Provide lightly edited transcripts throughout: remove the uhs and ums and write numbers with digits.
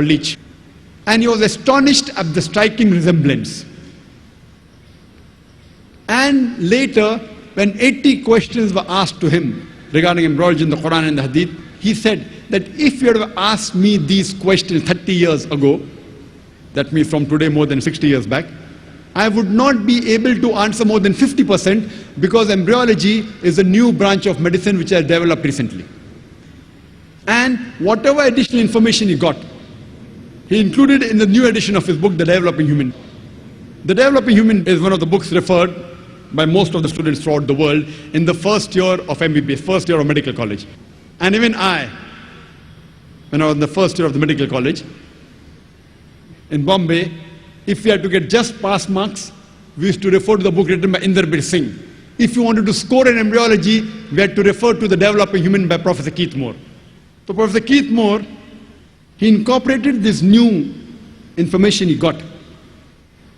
leech. And he was astonished at the striking resemblance. And later, when 80 questions were asked to him regarding embroidery in the Qur'an and the Hadith, he said that if you had asked me these questions 30 years ago, that means from today more than 60 years back, I would not be able to answer more than 50% because embryology is a new branch of medicine which has developed recently. And whatever additional information he got, he included in the new edition of his book, The Developing Human. The Developing Human is one of the books referred by most of the students throughout the world in the first year of MBBS, first year of medical college. And even I, when I was in the first year of the medical college in Bombay, if we had to get just pass marks, we used to refer to the book written by Inderbir Singh. If you wanted to score in embryology, we had to refer to The Developing Human by Professor Keith Moore. So Professor Keith Moore, he incorporated this new information he got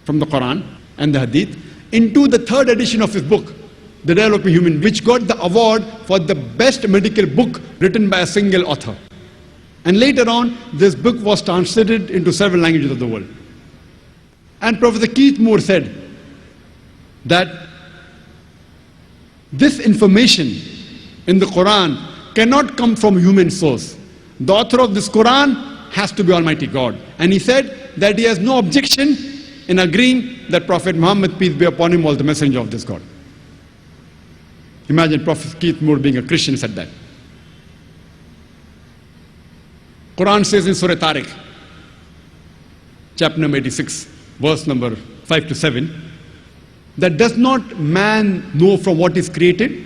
from the Quran and the Hadith into the third edition of his book, The Developing Human, which got the award for the best medical book written by a single author. And later on, this book was translated into several languages of the world. And Professor Keith Moore said that this information in the Quran cannot come from human source. The author of this Quran has to be Almighty God. And he said that he has no objection in agreeing that Prophet Muhammad, peace be upon him, was the messenger of this God. Imagine Prophet Keith Moore being a Christian said that. Quran says in Surah Tariq, chapter number 86, verse number 5 to 7, that does not man know from what is created?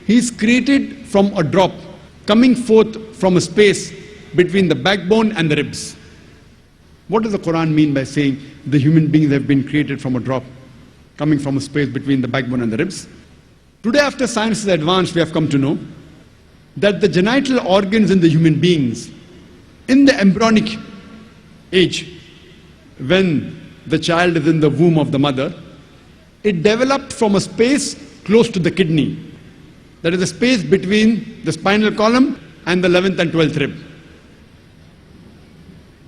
He is created from a drop coming forth from a space between the backbone and the ribs. What does the Quran mean by saying the human beings have been created from a drop coming from a space between the backbone and the ribs? Today, after science is advanced, we have come to know that the genital organs in the human beings in the embryonic age, when the child is in the womb of the mother, it developed from a space close to the kidney. That is the space between the spinal column and the 11th and 12th rib.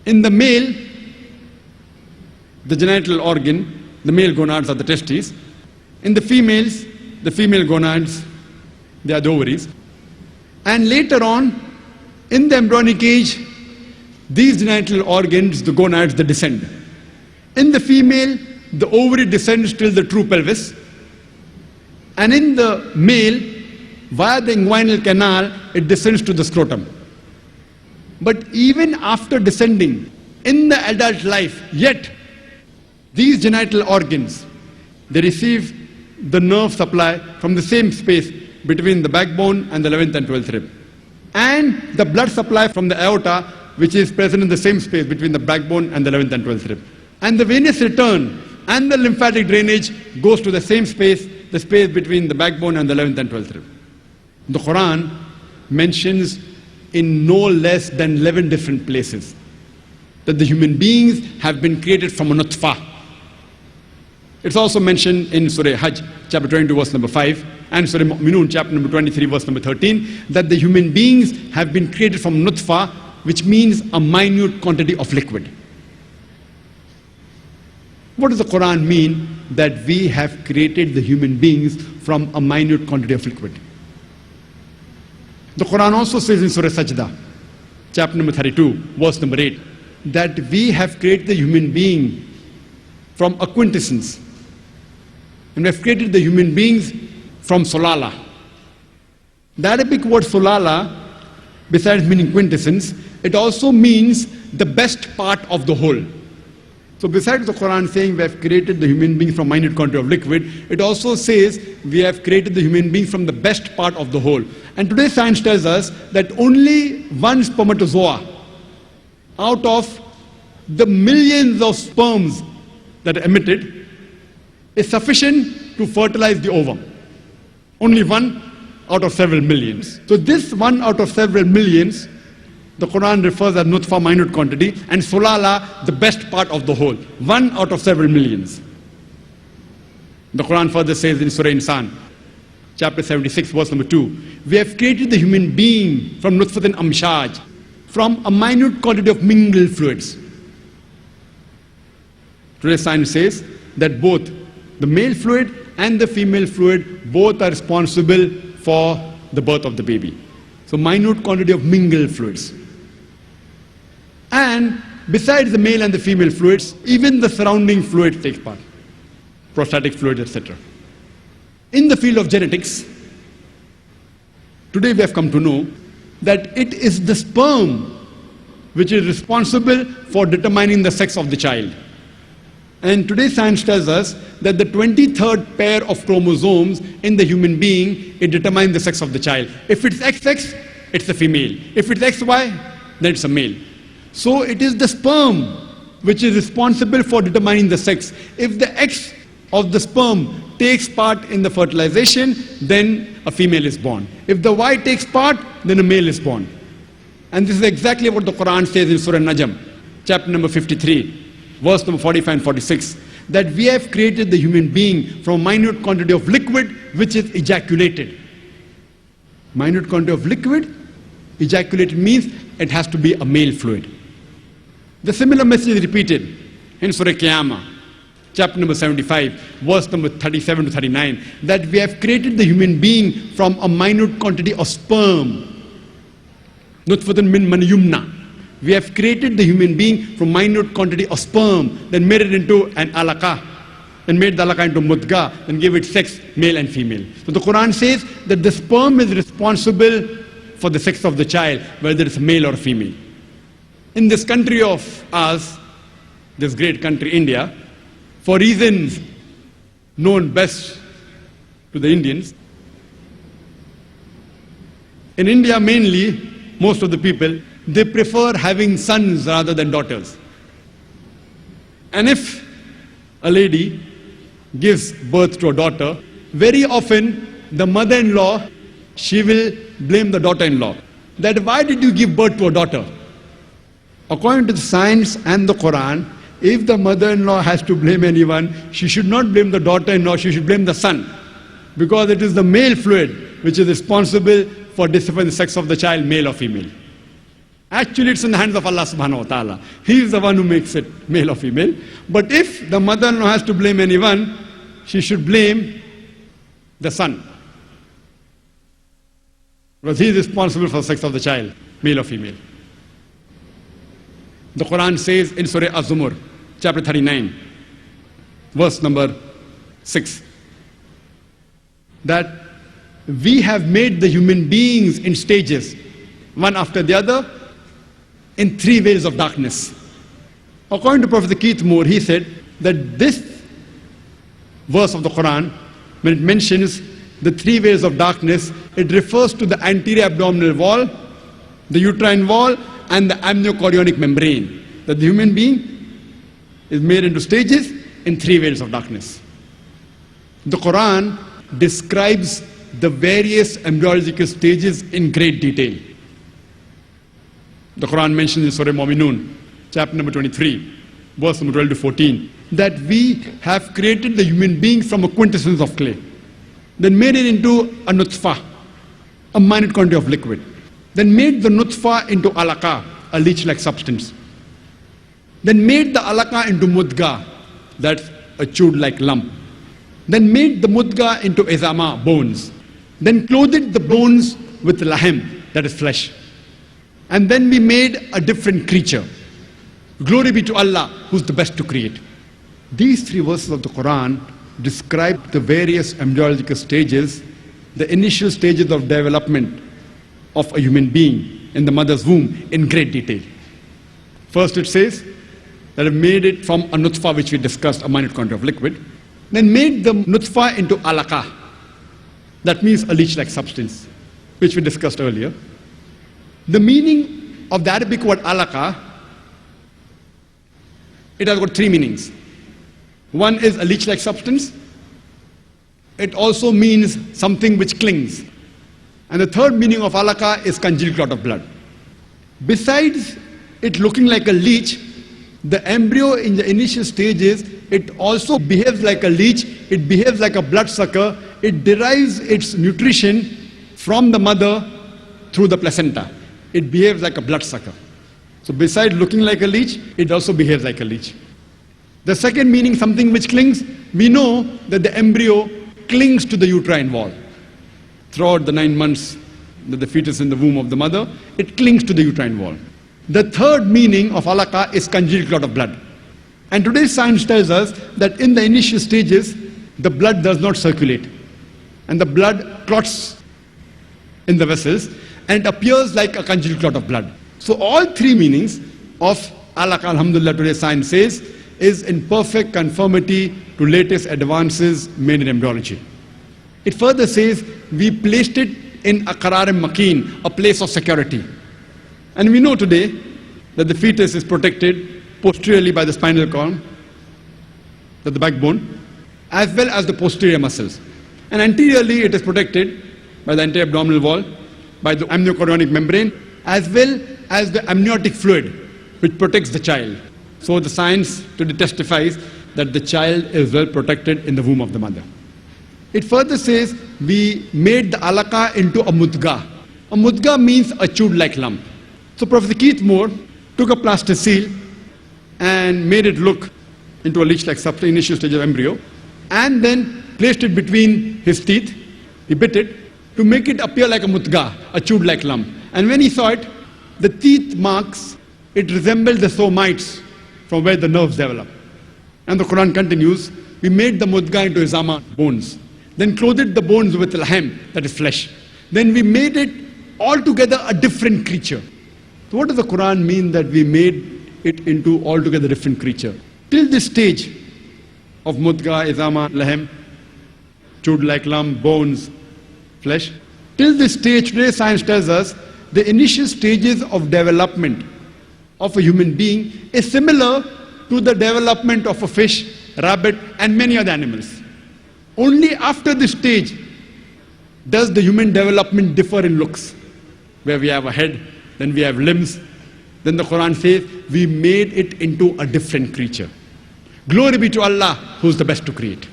In the male, the genital organ, the male gonads are the testes. In the females, the female gonads, they are the ovaries. And later on, in the embryonic age, these genital organs, the gonads, they descend. In the female, the ovary descends till the true pelvis. And in the male, via the inguinal canal, it descends to the scrotum. But even after descending in the adult life, yet these genital organs, they receive the nerve supply from the same space between the backbone and the 11th and 12th rib. And the blood supply from the aorta, which is present in the same space between the backbone and the 11th and 12th rib. And the venous return and the lymphatic drainage goes to the same space, the space between the backbone and the 11th and 12th rib. The Quran mentions in no less than 11 different places that the human beings have been created from a nutfah. It's also mentioned in Surah Hajj, chapter 22, verse number 5, and Surah Mu'minun, chapter number 23, verse number 13, that the human beings have been created from nutfah, which means a minute quantity of liquid. What does the Quran mean that we have created the human beings from a minute quantity of liquid? The Quran also says in Surah Sajda, chapter number 32, verse number 8, that we have created the human being from a quintessence. And we have created the human beings from solala. The Arabic word solala, besides meaning quintessence, it also means the best part of the whole. So besides the Quran saying we have created the human being from minute quantity of liquid, it also says we have created the human being from the best part of the whole. And today science tells us that only one spermatozoa out of the millions of sperms that are emitted is sufficient to fertilize the ovum. Only one out of several millions. So this one out of several millions, the Quran refers as nutfa, minute quantity, and solala, the best part of the whole. One out of several millions. The Quran further says in Surah Insan, chapter 76, verse number 2, we have created the human being from nutfatin amshaj, from a minute quantity of mingled fluids. Today's science says that both the male fluid and the female fluid both are responsible for the birth of the baby. So minute quantity of mingled fluids. And besides the male and the female fluids, even the surrounding fluid takes part. Prostatic fluid, etc. In the field of genetics, today we have come to know that it is the sperm which is responsible for determining the sex of the child. And today's science tells us that the 23rd pair of chromosomes in the human being, it determines the sex of the child. If it's XX, it's a female. If it's XY, then it's a male. So it is the sperm which is responsible for determining the sex. If the X of the sperm takes part in the fertilization, then a female is born. If the Y takes part, then a male is born. And this is exactly what the Qur'an says in Surah Najm, chapter number 53, verse number 45 and 46, that we have created the human being from a minute quantity of liquid which is ejaculated. Minute quantity of liquid, ejaculated means it has to be a male fluid. The similar message is repeated in Surah Qiyamah, chapter number 75, verse number 37 to 39, that we have created the human being from a minute quantity of sperm. Nutfatun min man yumna. We have created the human being from minute quantity of sperm, then made it into an alaqa, then made the alaqa into mudga, then gave it sex, male and female. So the Quran says that the sperm is responsible for the sex of the child, whether it's male or female. In this country of ours, this great country, India, for reasons known best to the Indians, in India mainly, most of the people, they prefer having sons rather than daughters. And if a lady gives birth to a daughter, very often the mother-in-law, she will blame the daughter-in-law. That why did you give birth to a daughter? According to the science and the Quran, if the mother-in-law has to blame anyone, she should not blame the daughter-in-law, she should blame the son. Because it is the male fluid which is responsible for deciding the sex of the child, male or female. Actually, it's in the hands of Allah subhanahu wa ta'ala. He is the one who makes it male or female. But if the mother-in-law has to blame anyone, she should blame the son. Because he is responsible for the sex of the child, male or female. The Quran says in Surah Az-Zumur, chapter 39, verse number 6, that we have made the human beings in stages, one after the other, in three veils of darkness. According to Professor Keith Moore, he said that this verse of the Quran, when it mentions the three veils of darkness, it refers to the anterior abdominal wall, the uterine wall, and the amniochorionic membrane. That the human being is made into stages in three veils of darkness. The Quran describes the various embryological stages in great detail. The Quran mentions in Surah Mu'minun, chapter number 23, verse number 12 to 14, that we have created the human being from a quintessence of clay, then made it into a nutfah, a minute quantity of liquid, then made the nutfah into alaqa, a leech-like substance, then made the alaqa into mudga, that's a chewed-like lump, then made the mudga into izama, bones, then clothed the bones with lahm, that is flesh. And then we made a different creature. Glory be to Allah, who's the best to create. These three verses of the Quran describe the various embryological stages, the initial stages of development of a human being in the mother's womb in great detail. First it says that it made it from a nutfah, which we discussed, a minute quantity of liquid, then made the nutfah into alaqa. That means a leech-like substance, which we discussed earlier. The meaning of the Arabic word alaqa, it has got three meanings. One is a leech-like substance. It also means something which clings. And the third meaning of alaqa is congealed clot of blood. Besides it looking like a leech, the embryo in the initial stages, it also behaves like a leech, it behaves like a bloodsucker, it derives its nutrition from the mother through the placenta. it behaves like a bloodsucker. So besides looking like a leech, it also behaves like a leech. The second meaning, something which clings, we know that the embryo clings to the uterine wall. Throughout the 9 months that the fetus is in the womb of the mother, it clings to the uterine wall. The third meaning of alaqa is congealed clot of blood. And today's science tells us that in the initial stages, the blood does not circulate. And the blood clots in the vessels and appears like a congealed clot of blood. So all three meanings of alaqa, alhamdulillah, today's science says, is in perfect conformity to latest advances made in embryology. It further says, we placed it in a qararim makin, a place of security. And we know today that the fetus is protected posteriorly by the spinal column, the backbone, as well as the posterior muscles. And anteriorly it is protected by the anti-abdominal wall, by the amniochorionic membrane, as well as the amniotic fluid, which protects the child. So the science today testifies that the child is well protected in the womb of the mother. It further says, we made the alaqa into a mudga. A mudga means a chewed-like lump. So Professor Keith Moore took a plasticine and made it look into a leech-like substance, initial stage of embryo, and then placed it between his teeth. He bit it to make it appear like a mudga, a chewed-like lump. And when he saw it, the teeth marks, it resembled the somites from where the nerves develop. And the Qur'an continues, we made the mudga into izama, bones. Then clothed the bones with lahm, that is flesh. Then we made it altogether a different creature. So what does the Qur'an mean that we made it into altogether different creature? Till this stage of mudga, izama, lahm, chewed like lump, bones, flesh, till this stage, today science tells us, the initial stages of development of a human being is similar to the development of a fish, rabbit, and many other animals. Only after this stage does the human development differ in looks, where we have a head, then we have limbs. Then the Quran says, we made it into a different creature. Glory be to Allah, who is the best to create.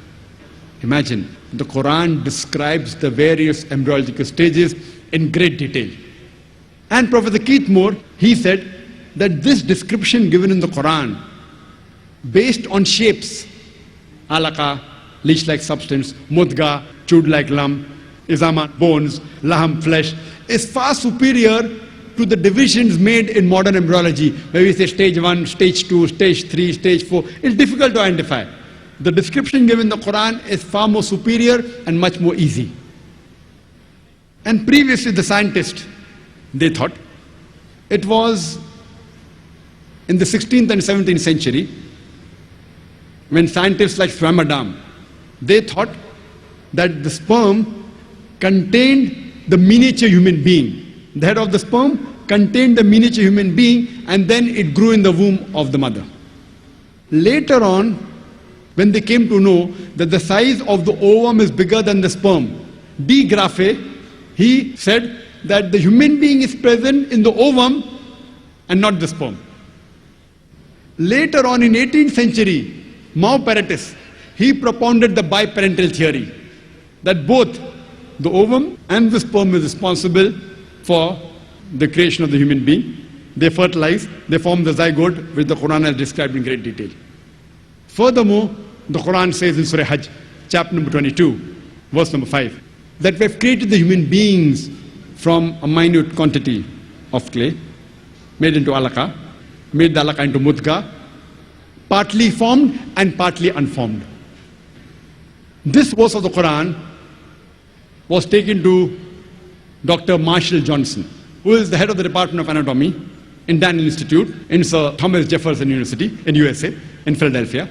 Imagine, the Quran describes the various embryological stages in great detail. And Professor Keith Moore, he said that this description given in the Quran, based on shapes, alaqa, leech-like substance, mudga, chewed-like lump, izama, bones, laham, flesh, is far superior to the divisions made in modern embryology, where we say stage 1, stage 2, stage 3, stage 4. It's difficult to identify. The description given in the Quran is far more superior and much more easy. And previously the scientists, they thought, it was in the 16th and 17th century, when scientists like Swammerdam, they thought that the sperm contained the miniature human being. The head of the sperm contained the miniature human being, and then it grew in the womb of the mother. Later on, when they came to know that the size of the ovum is bigger than the sperm, de Graaffe, he said that the human being is present in the ovum and not the sperm. Later on in 18th century, Maupertus, he propounded the biparental theory, that both the ovum and the sperm is responsible for the creation of the human being. They fertilize, they form the zygote, which the Quran has described in great detail. Furthermore, the Quran says in Surah Hajj, chapter number 22, verse number 5, that we have created the human beings from a minute quantity of clay, made into alaqa, made the alaqa into mudga, partly formed and partly unformed. This verse of the Quran was taken to Dr. Marshall Johnson, who is the head of the Department of Anatomy in Daniel Institute in Sir Thomas Jefferson University in USA, in Philadelphia.